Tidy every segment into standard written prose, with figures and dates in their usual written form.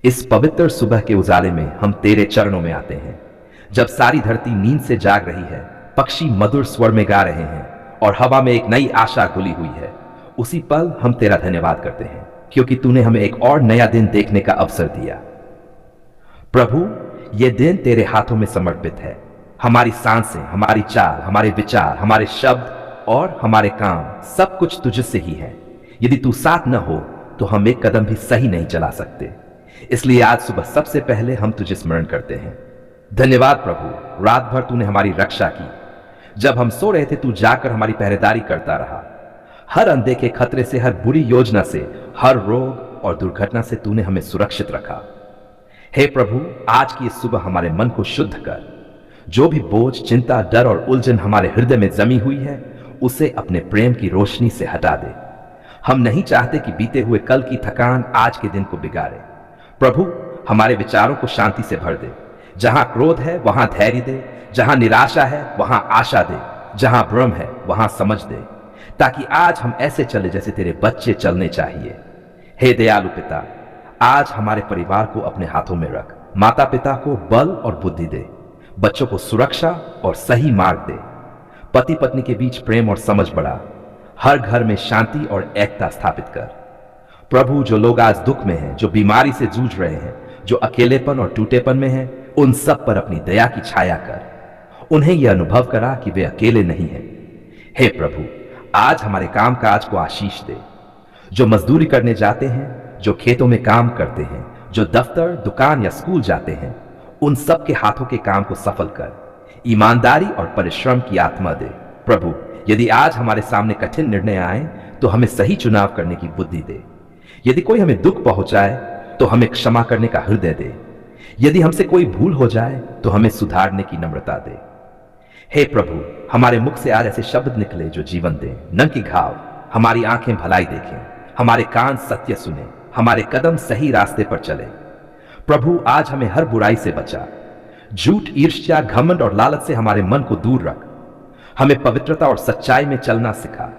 इस पवित्र सुबह के उजाले में हम तेरे चरणों में आते हैं। जब सारी धरती नींद से जाग रही है, पक्षी मधुर स्वर में गा रहे हैं और हवा में एक नई आशा घुली हुई है, उसी पल हम तेरा धन्यवाद करते हैं, क्योंकि तूने हमें एक और नया दिन देखने का अवसर दिया। प्रभु, यह दिन तेरे हाथों में समर्पित है। हमारी सांसें, हमारी चाल, हमारे विचार, हमारे शब्द और हमारे काम, सब कुछ तुझसे ही है। यदि तू साथ न हो तो हम एक कदम भी सही नहीं चला सकते। इसलिए आज सुबह सबसे पहले हम तुझे स्मरण करते हैं। धन्यवाद प्रभु, रात भर तूने हमारी रक्षा की। जब हम सो रहे थे, तू जाकर हमारी पहरेदारी करता रहा। हर अनदेखे खतरे से, हर बुरी योजना से, हर रोग और दुर्घटना से तूने हमें सुरक्षित रखा। हे प्रभु, आज की इस सुबह हमारे मन को शुद्ध कर। जो भी बोझ, चिंता, डर और उलझन हमारे हृदय में जमी हुई है, उसे अपने प्रेम की रोशनी से हटा दे। हम नहीं चाहते कि बीते हुए कल की थकान आज के दिन को बिगाड़े। प्रभु, हमारे विचारों को शांति से भर दे। जहां क्रोध है वहां धैर्य दे, जहां निराशा है वहां आशा दे, जहां भ्रम है वहां समझ दे, ताकि आज हम ऐसे चले जैसे तेरे बच्चे चलने चाहिए। हे दयालु पिता, आज हमारे परिवार को अपने हाथों में रख। माता पिता को बल और बुद्धि दे, बच्चों को सुरक्षा और सही मार्ग दे। पति पत्नी के बीच प्रेम और समझ बढ़ा। हर घर में शांति और एकता स्थापित कर। प्रभु, जो लोग आज दुख में हैं, जो बीमारी से जूझ रहे हैं, जो अकेलेपन और टूटेपन में हैं, उन सब पर अपनी दया की छाया कर। उन्हें यह अनुभव करा कि वे अकेले नहीं हैं। हे प्रभु, आज हमारे कामकाज को आशीष दे। जो मजदूरी करने जाते हैं, जो खेतों में काम करते हैं, जो दफ्तर, दुकान या स्कूल जाते हैं, उन सब के हाथों के काम को सफल कर। ईमानदारी और परिश्रम की आत्मा दे। प्रभु, यदि आज हमारे सामने कठिन निर्णय आए तो हमें सही चुनाव करने की बुद्धि दे। यदि कोई हमें दुख पहुंचाए तो हमें क्षमा करने का हृदय दे। यदि हमसे कोई भूल हो जाए तो हमें सुधारने की नम्रता दे। हे प्रभु, हमारे मुख से आज ऐसे शब्द निकले जो जीवन दें। न कि घाव, हमारी आंखें भलाई देखें, हमारे कान सत्य सुने, हमारे कदम सही रास्ते पर चले। प्रभु, आज हमें हर बुराई से बचा। झूठ, ईर्ष्या, घमंड और लालच से हमारे मन को दूर रख। हमें पवित्रता और सच्चाई में चलना सिखा।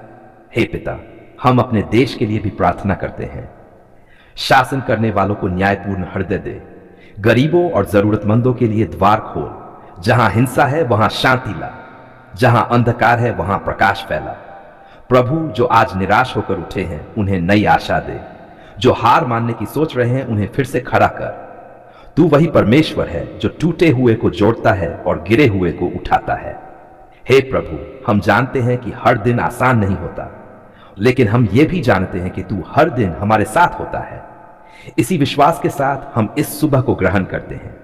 हे पिता, हम अपने देश के लिए भी प्रार्थना करते हैं। शासन करने वालों को न्यायपूर्ण हृदय दे। गरीबों और जरूरतमंदों के लिए द्वार खोल। जहां हिंसा है वहां शांति ला, जहां अंधकार है वहां प्रकाश फैला। प्रभु, जो आज निराश होकर उठे हैं, उन्हें नई आशा दे। जो हार मानने की सोच रहे हैं, उन्हें फिर से खड़ा कर। तू वही परमेश्वर है जो टूटे हुए को जोड़ता है और गिरे हुए को उठाता है। हे प्रभु, हम जानते हैं कि हर दिन आसान नहीं होता, लेकिन हम ये भी जानते हैं कि तू हर दिन हमारे साथ होता है। इसी विश्वास के साथ हम इस सुबह को ग्रहण करते हैं।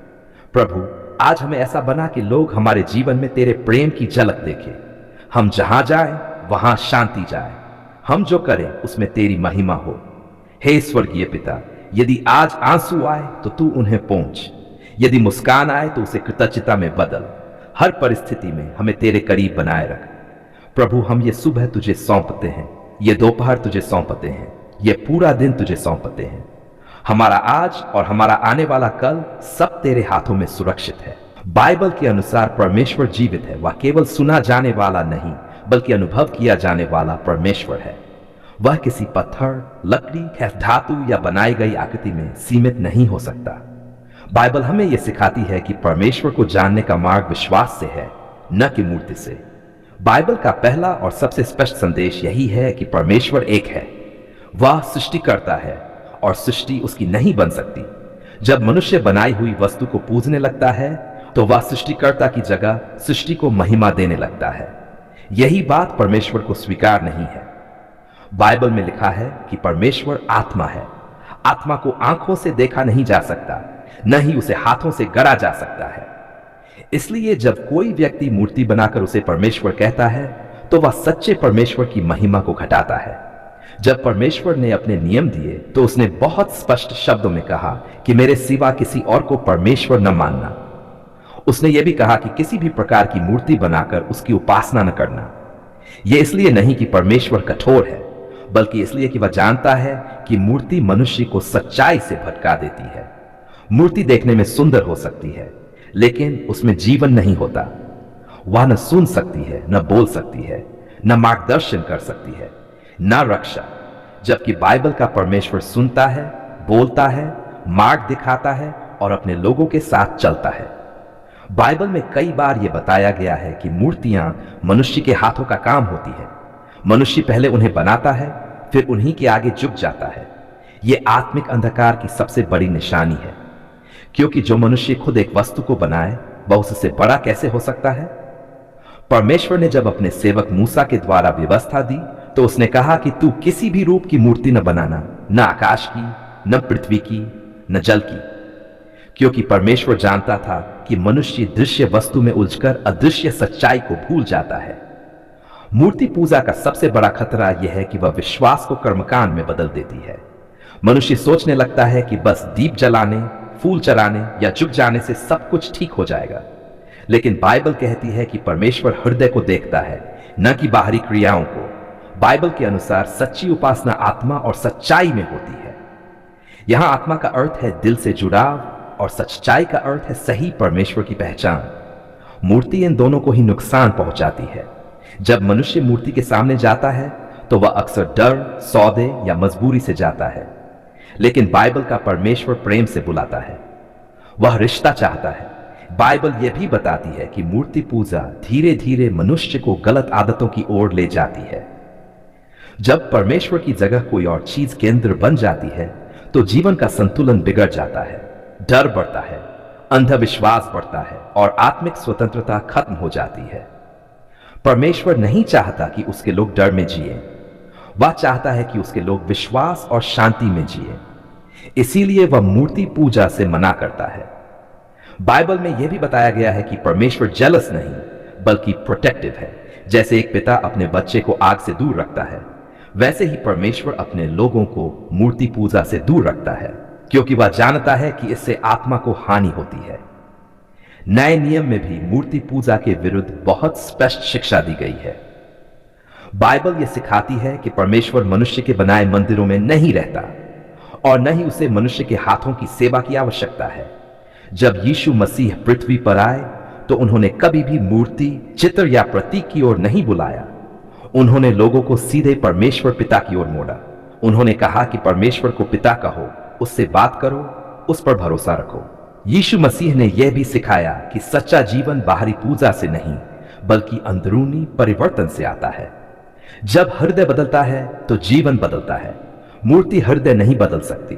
प्रभु, आज हमें ऐसा बना कि लोग हमारे जीवन में तेरे प्रेम की झलक देखें। हम जहां जाएं वहां शांति जाए। हम जो करें उसमें तेरी महिमा हो। हे स्वर्गीय पिता, यदि आज आंसू आए तो तू उन्हें पोंछ। यदि मुस्कान आए तो उसे कृतज्ञता में बदल। हर परिस्थिति में हमें तेरे करीब बनाए रख। प्रभु, हम ये सुबह तुझे सौंपते हैं, ये दोपहर तुझे सौंपते हैं, ये पूरा दिन तुझे सौंपते हैं। हमारा आज और हमारा आने वाला कल सब तेरे हाथों में सुरक्षित है। बाइबल के अनुसार परमेश्वर जीवित है। वह केवल सुना जाने वाला नहीं, बल्कि अनुभव किया जाने वाला परमेश्वर है। वह किसी पत्थर, लकड़ी, धातु या बनाई गई आकृति में सीमित नहीं हो सकता। बाइबल हमें यह सिखाती है कि परमेश्वर को जानने का मार्ग विश्वास से है, न कि मूर्ति से। बाइबल का पहला और सबसे स्पष्ट संदेश यही है कि परमेश्वर एक है। वह सृष्टिकर्ता है और सृष्टि उसकी नहीं बन सकती। जब मनुष्य बनाई हुई वस्तु को पूजने लगता है तो वह सृष्टिकर्ता की जगह सृष्टि को महिमा देने लगता है। यही बात परमेश्वर को स्वीकार नहीं है। बाइबल में लिखा है कि परमेश्वर आत्मा है। आत्मा को आंखों से देखा नहीं जा सकता, न ही उसे हाथों से गढ़ा जा सकता है। इसलिए जब कोई व्यक्ति मूर्ति बनाकर उसे परमेश्वर कहता है तो वह सच्चे परमेश्वर की महिमा को घटाता है। जब परमेश्वर ने अपने नियम दिए तो उसने बहुत स्पष्ट शब्दों में कहा कि मेरे सिवा किसी और को परमेश्वर न मानना। उसने यह भी कहा कि किसी भी प्रकार की मूर्ति बनाकर उसकी उपासना न करना। यह इसलिए नहीं कि परमेश्वर कठोर है, बल्कि इसलिए कि वह जानता है कि मूर्ति मनुष्य को सच्चाई से भटका देती है। मूर्ति देखने में सुंदर हो सकती है, लेकिन उसमें जीवन नहीं होता। वह न सुन सकती है, न बोल सकती है, न मार्गदर्शन कर सकती है, न रक्षा। जबकि बाइबल का परमेश्वर सुनता है, बोलता है मार्ग दिखाता है और अपने लोगों के साथ चलता है। बाइबल में कई बार यह बताया गया है कि मूर्तियां मनुष्य के हाथों का काम होती है। मनुष्य पहले उन्हें बनाता है, फिर उन्हीं के आगे झुक जाता है। यह आत्मिक अंधकार की सबसे बड़ी निशानी है, क्योंकि जो मनुष्य खुद एक वस्तु को बनाए वह उससे बड़ा कैसे हो सकता है। परमेश्वर ने जब अपने सेवक मूसा के द्वारा व्यवस्था दी तो उसने कहा कि तू किसी भी रूप की मूर्ति न बनाना, न आकाश की, न पृथ्वी की, न जल की, क्योंकि परमेश्वर जानता था कि मनुष्य दृश्य वस्तु में उलझकर अदृश्य सच्चाई को भूल जाता है। मूर्ति पूजा का सबसे बड़ा खतरा यह है कि वह विश्वास को कर्मकांड में बदल देती है। मनुष्य सोचने लगता है कि बस दीप जलाने, फूल चढ़ाने या झुक जाने से सब कुछ ठीक हो जाएगा। लेकिन बाइबल कहती है कि परमेश्वर हृदय को देखता है, न कि बाहरी क्रियाओं को। बाइबल के अनुसार सच्ची उपासना आत्मा और सच्चाई में होती है। यहां आत्मा का अर्थ है दिल से जुड़ाव और सच्चाई का अर्थ है सही परमेश्वर की पहचान। मूर्ति इन दोनों को ही नुकसान पहुंचाती है। जब मनुष्य मूर्ति के सामने जाता है तो वह अक्सर डर, सौदे या मजबूरी से जाता है। लेकिन बाइबल का परमेश्वर प्रेम से बुलाता है, वह रिश्ता चाहता है। बाइबल यह भी बताती है कि मूर्ति पूजा धीरे धीरे मनुष्य को गलत आदतों की ओर ले जाती है। जब परमेश्वर की जगह कोई और चीज केंद्र बन जाती है तो जीवन का संतुलन बिगड़ जाता है। डर बढ़ता है, अंधविश्वास बढ़ता है और आत्मिक स्वतंत्रता खत्म हो जाती है। परमेश्वर नहीं चाहता कि उसके लोग डर में जिए, वह चाहता है कि उसके लोग विश्वास और शांति में जिए। इसीलिए वह मूर्ति पूजा से मना करता है। बाइबल में यह भी बताया गया है कि परमेश्वर जेलस नहीं बल्कि प्रोटेक्टिव है। जैसे एक पिता अपने बच्चे को आग से दूर रखता है, वैसे ही परमेश्वर अपने लोगों को मूर्ति पूजा से दूर रखता है, क्योंकि वह जानता है कि इससे आत्मा को हानि होती है। नए नियम में भी मूर्ति पूजा के विरुद्ध बहुत स्पष्ट शिक्षा दी गई है। बाइबल यह सिखाती है कि परमेश्वर मनुष्य के बनाए मंदिरों में नहीं रहता और न ही उसे मनुष्य के हाथों की सेवा की आवश्यकता है। जब यीशु मसीह पृथ्वी पर आए तो उन्होंने कभी भी मूर्ति, चित्र या प्रतीक की ओर नहीं बुलाया। उन्होंने लोगों को सीधे परमेश्वर पिता की ओर मोड़ा। उन्होंने कहा कि परमेश्वर को पिता कहो, उससे बात करो, उस पर भरोसा रखो। यीशु मसीह ने यह भी सिखाया कि सच्चा जीवन बाहरी पूजा से नहीं बल्कि अंदरूनी परिवर्तन से आता है। जब हृदय बदलता है तो जीवन बदलता है। मूर्ति हृदय नहीं बदल सकती।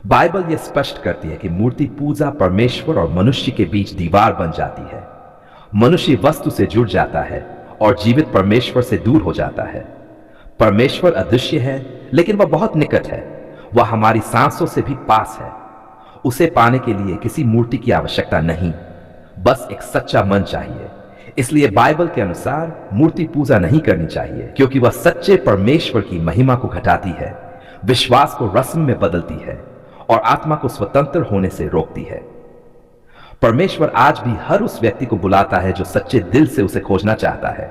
बाइबल यह स्पष्ट करती है कि मूर्ति पूजा परमेश्वर और मनुष्य के बीच दीवार बन जाती है। मनुष्य वस्तु से जुड़ जाता है और जीवित परमेश्वर से दूर हो जाता है। परमेश्वर अदृश्य है लेकिन वह बहुत निकट है। वह हमारी सांसों से भी पास है। उसे पाने के लिए किसी मूर्ति की आवश्यकता नहीं, बस एक सच्चा मन चाहिए। इसलिए बाइबल के अनुसार मूर्ति पूजा नहीं करनी चाहिए, क्योंकि वह सच्चे परमेश्वर की महिमा को घटाती है, विश्वास को रस्म में बदलती है और आत्मा को स्वतंत्र होने से रोकती है। परमेश्वर आज भी हर उस व्यक्ति को बुलाता है जो सच्चे दिल से उसे खोजना चाहता है।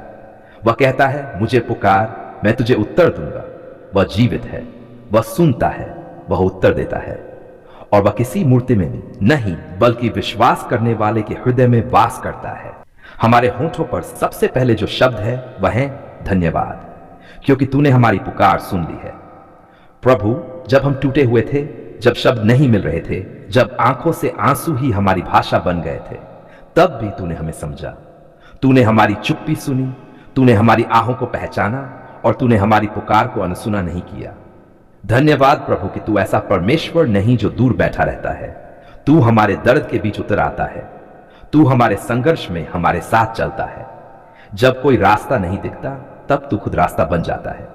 वह कहता है, मुझे पुकार, मैं तुझे उत्तर दूंगा। वह जीवित है, वह सुनता है, वह उत्तर देता है और वह किसी मूर्ति में नहीं बल्कि विश्वास करने वाले के हृदय में वास करता है। हमारे होठों पर सबसे पहले जो शब्द है वह है धन्यवाद, क्योंकि तूने हमारी पुकार सुन ली है। प्रभु, जब हम टूटे हुए थे, जब शब्द नहीं मिल रहे थे, जब आंखों से आंसू ही हमारी भाषा बन गए थे, तब भी तूने हमें समझा। तूने हमारी चुप्पी सुनी, तूने हमारी आहों को पहचाना और तूने हमारी पुकार को अनसुना नहीं किया। धन्यवाद प्रभु कि तू ऐसा परमेश्वर नहीं जो दूर बैठा रहता है। तू हमारे दर्द के बीच उतर आता है। तू हमारे संघर्ष में हमारे साथ चलता है। जब कोई रास्ता नहीं दिखता तब तू खुद रास्ता बन जाता है।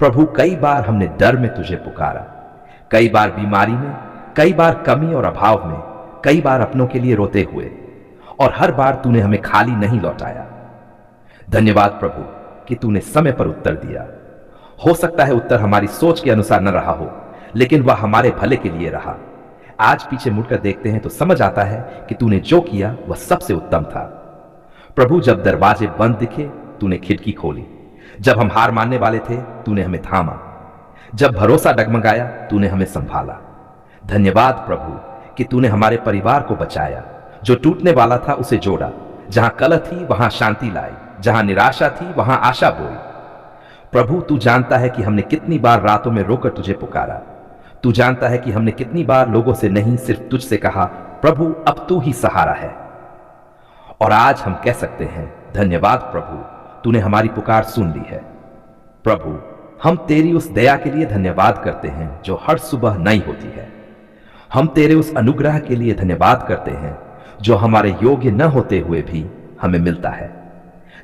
प्रभु, कई बार हमने डर में तुझे पुकारा, कई बार बीमारी में, कई बार कमी और अभाव में, कई बार अपनों के लिए रोते हुए, और हर बार तूने हमें खाली नहीं लौटाया। धन्यवाद प्रभु कि तूने समय पर उत्तर दिया। हो सकता है उत्तर हमारी सोच के अनुसार न रहा हो, लेकिन वह हमारे भले के लिए रहा। आज पीछे मुड़कर देखते हैं तो समझ आता है कि तूने जो किया वह सबसे उत्तम था। प्रभु, जब दरवाजे बंद दिखे तूने खिड़की खोली। जब हम हार मानने वाले थे तूने हमें थामा। जब भरोसा डगमगाया तूने हमें संभाला। धन्यवाद प्रभु कि तूने हमारे परिवार को बचाया। जो टूटने वाला था उसे जोड़ा। जहां कलह थी वहां शांति लाई, जहां निराशा थी वहां आशा बोई। प्रभु, तू जानता है कि हमने कितनी बार रातों में रोकर तुझे पुकारा। तू जानता है कि हमने कितनी बार लोगों से नहीं, सिर्फ तुझसे कहा, प्रभु अब तू ही सहारा है। और आज हम कह सकते हैं, धन्यवाद प्रभु, तूने हमारी पुकार सुन ली है। प्रभु, हम तेरी उस दया के लिए धन्यवाद करते हैं जो हर सुबह नई होती है। हम तेरे उस अनुग्रह के लिए धन्यवाद करते हैं जो हमारे योग्य न होते हुए भी हमें मिलता है।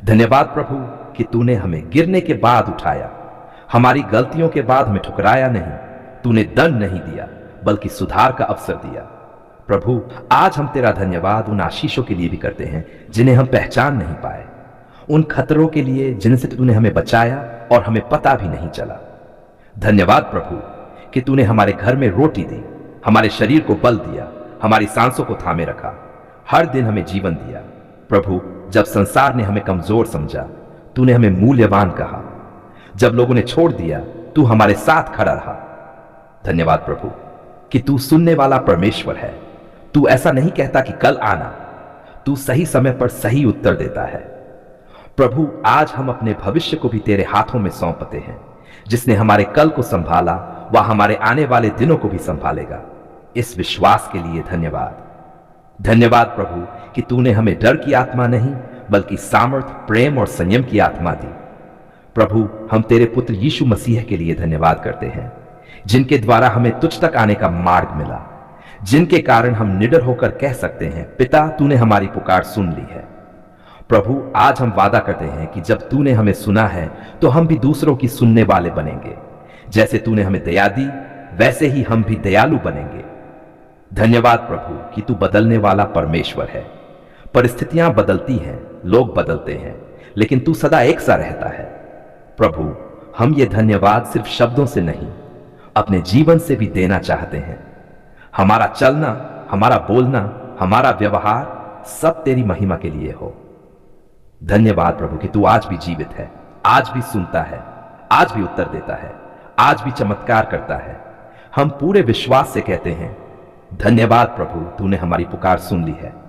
धन्यवाद प्रभु कि तूने हमें गिरने के बाद उठाया, हमारी गलतियों के बाद हमें ठुकराया नहीं, तूने दंड नहीं दिया बल्कि सुधार का अवसर दिया। प्रभु, आज हम तेरा धन्यवाद उन आशीषों के लिए भी करते हैं जिन्हें हम पहचान नहीं पाए, उन खतरों के लिए जिनसे तूने हमें बचाया और हमें पता भी नहीं चला। धन्यवाद प्रभु कि तूने हमारे घर में रोटी दी, हमारे शरीर को बल दिया, हमारी सांसों को थामे रखा, हर दिन हमें जीवन दिया। प्रभु, जब संसार ने हमें कमजोर समझा, तूने हमें मूल्यवान कहा। जब लोगों ने छोड़ दिया, तू हमारे साथ खड़ा रहा। धन्यवाद प्रभु कि तू सुनने वाला परमेश्वर है। तू ऐसा नहीं कहता कि कल आना, तू सही समय पर सही उत्तर देता है। प्रभु, आज हम अपने भविष्य को भी तेरे हाथों में सौंपते हैं। जिसने हमारे कल को संभाला, वह हमारे आने वाले दिनों को भी संभालेगा। इस विश्वास के लिए धन्यवाद। धन्यवाद प्रभु कि तूने हमें डर की आत्मा नहीं बल्कि सामर्थ, प्रेम और संयम की आत्मा दी। प्रभु, हम तेरे पुत्र यीशु मसीह के लिए धन्यवाद करते हैं, जिनके द्वारा हमें तुझ तक आने का मार्ग मिला, जिनके कारण हम निडर होकर कह सकते हैं, पिता तूने हमारी पुकार सुन ली है। प्रभु, आज हम वादा करते हैं कि जब तूने हमें सुना है तो हम भी दूसरों की सुनने वाले बनेंगे। जैसे तूने हमें दया दी, वैसे ही हम भी दयालु बनेंगे। धन्यवाद प्रभु कि तू बदलने वाला परमेश्वर है। परिस्थितियां बदलती हैं, लोग बदलते हैं, लेकिन तू सदा एक सा रहता है। प्रभु, हम ये धन्यवाद सिर्फ शब्दों से नहीं, अपने जीवन से भी देना चाहते हैं। हमारा चलना, हमारा बोलना, हमारा व्यवहार सब तेरी महिमा के लिए हो। धन्यवाद प्रभु कि तू आज भी जीवित है, आज भी सुनता है, आज भी उत्तर देता है, आज भी चमत्कार करता है। हम पूरे विश्वास से कहते हैं, धन्यवाद प्रभु, तूने हमारी पुकार सुन ली है।